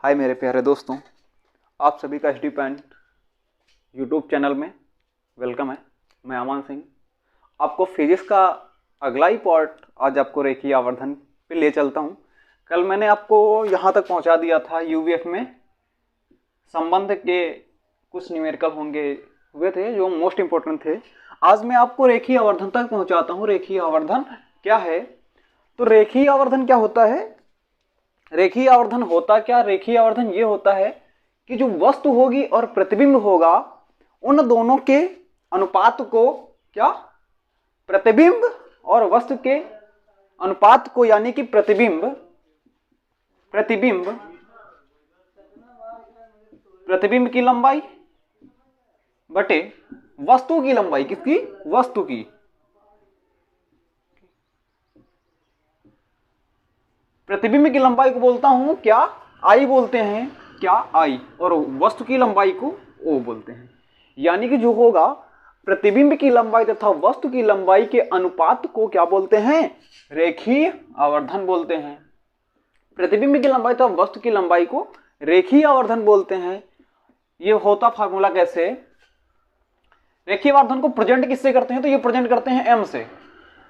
हाय मेरे प्यारे दोस्तों, आप सभी का H D point YouTube channel में वेलकम है। मैं अमान सिंह आपको फिजिक्स का अगला ही पार्ट आज आपको रेखीय आवर्धन पे ले चलता हूँ। कल मैंने आपको यहाँ तक पहुँचा दिया था, यूवीएफ में संबंध के कुछ न्यूमेरिकल हुए थे जो मोस्ट इम्पोर्टेंट थे। आज मैं आपको रेखीय आवर्धन तक पहुँचाता हूँ। रेखीय आवर्धन क्या है? तो रेखीय आवर्धन क्या होता है? रेखीय आवर्धन होता क्या? रेखीय आवर्धन ये होता है कि जो वस्तु होगी और प्रतिबिंब होगा, उन दोनों के अनुपात को क्या, प्रतिबिंब और वस्तु के अनुपात को, यानी कि प्रतिबिंब की लंबाई बटे वस्तु की लंबाई, किसकी? वस्तु की। प्रतिबिंब की लंबाई को बोलता हूं क्या? आई बोलते हैं। क्या? आई। और वस्तु की लंबाई को ओ बोलते हैं। यानी कि जो होगा प्रतिबिंब की लंबाई तथा वस्तु की लंबाई के अनुपात को क्या बोलते हैं? रेखीय आवर्धन बोलते हैं। प्रतिबिंब की लंबाई तथा वस्तु की लंबाई को रेखीय आवर्धन बोलते हैं। ये होता फार्मूला कैसे? रेखीय आवर्धन को प्रेजेंट किससे करते हैं? तो ये प्रेजेंट करते हैं एम से।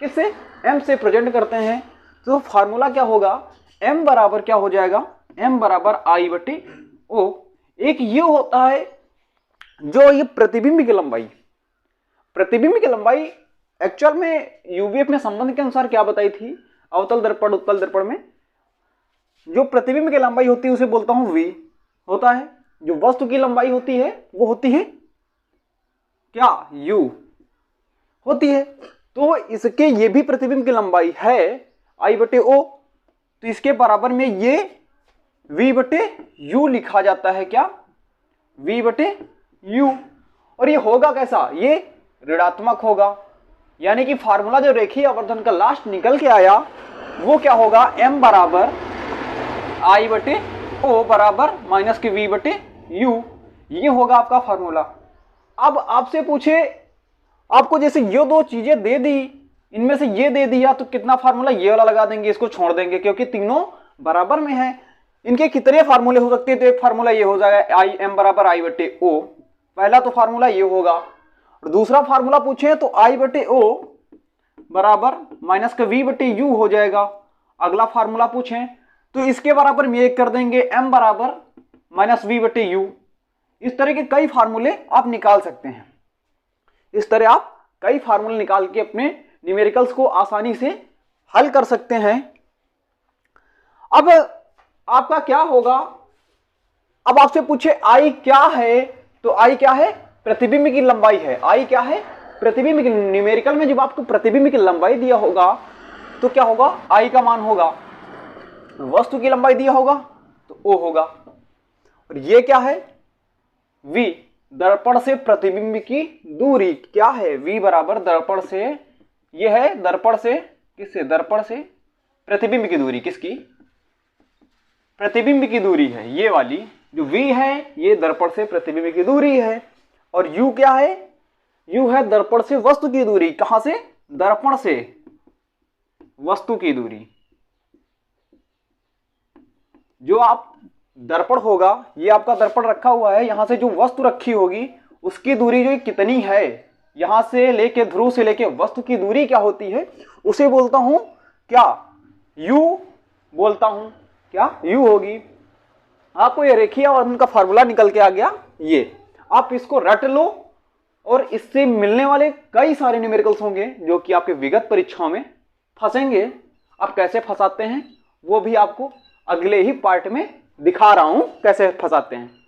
किससे? एम से प्रेजेंट करते हैं। तो फार्मूला क्या होगा? m बराबर क्या हो जाएगा? m बराबर आई बटे ओ। एक ये होता है जो ये प्रतिबिंब की लंबाई एक्चुअल में यूवीएफ में संबंध के अनुसार क्या बताई थी? अवतल दर्पण उत्तल दर्पण में जो प्रतिबिंब की लंबाई होती है उसे बोलता हूं v होता है। जो वस्तु की लंबाई होती है वो होती है क्या? u होती है। तो इसके ये भी प्रतिबिंब की लंबाई है आई बटे ओ, तो इसके बराबर में ये v बटे u लिखा जाता है। क्या? v बटे u। और ये होगा कैसा? ये ऋणात्मक होगा। यानी कि फार्मूला जो रेखीय आवर्धन का लास्ट निकल के आया वो क्या होगा? m बराबर i बटे o बराबर माइनस के v बटे u। ये होगा आपका फार्मूला। अब आपसे पूछे, आपको जैसे ये दो चीजें दे दी, इनमें से ये दे दिया, तो कितना फार्मूला? ये वाला लगा देंगे, इसको छोड़ देंगे क्योंकि तीनों बराबर में है। इनके कितने फार्मूले हो सकते हैं? तो एक फार्मूला ये हो जाएगा आई एम बराबर आई बटे ओ। पहला तो फार्मूला ये होगा। और दूसरा फार्मूला पूछे तो आई बटे ओ बराबर माइनस का वी बटे यू हो जाएगा। अगला फार्मूला पूछे तो इसके बराबर में एक कर देंगे एम बराबर माइनस वी बटे यू। इस तरह के कई फार्मूले आप निकाल सकते हैं। इस तरह आप कई फार्मूले निकाल के अपने न्यूमेरिकल्स को आसानी से हल कर सकते हैं। अब आपका क्या होगा? अब आपसे पूछे आई क्या है? तो आई क्या है? प्रतिबिंब की लंबाई है। आई क्या है? प्रतिबिंब की। न्यूमेरिकल में जब आपको प्रतिबिंब की लंबाई दिया होगा तो क्या होगा? आई का मान होगा। वस्तु की लंबाई दिया होगा तो ओ होगा। और ये क्या है? v, दर्पण से प्रतिबिंब की दूरी। क्या है? v बराबर दर्पण से, ये है दर्पण से, किससे? दर्पण से प्रतिबिंब की दूरी। किसकी? प्रतिबिंब की दूरी है ये वाली। जो v है ये दर्पण से प्रतिबिंब की दूरी है। और u क्या है? u है दर्पण से वस्तु की दूरी। कहां से? दर्पण से वस्तु की दूरी। जो आप दर्पण होगा, ये आपका दर्पण रखा हुआ है, यहां से जो वस्तु रखी होगी उसकी दूरी जो कितनी है, यहां से लेके ध्रुव से लेके वस्तु की दूरी क्या होती है, उसे बोलता हूं क्या? u बोलता हूं। क्या? u होगी। आपको ये रेखीय आवर्धन का फार्मूला निकल के आ गया। ये आप इसको रट लो और इससे मिलने वाले कई सारे न्यूमेरिकल्स होंगे जो कि आपके विगत परीक्षाओं में फंसेंगे। आप कैसे फंसाते हैं वो भी आपको अगले ही पार्ट में दिखा रहा हूं, कैसे फंसाते हैं।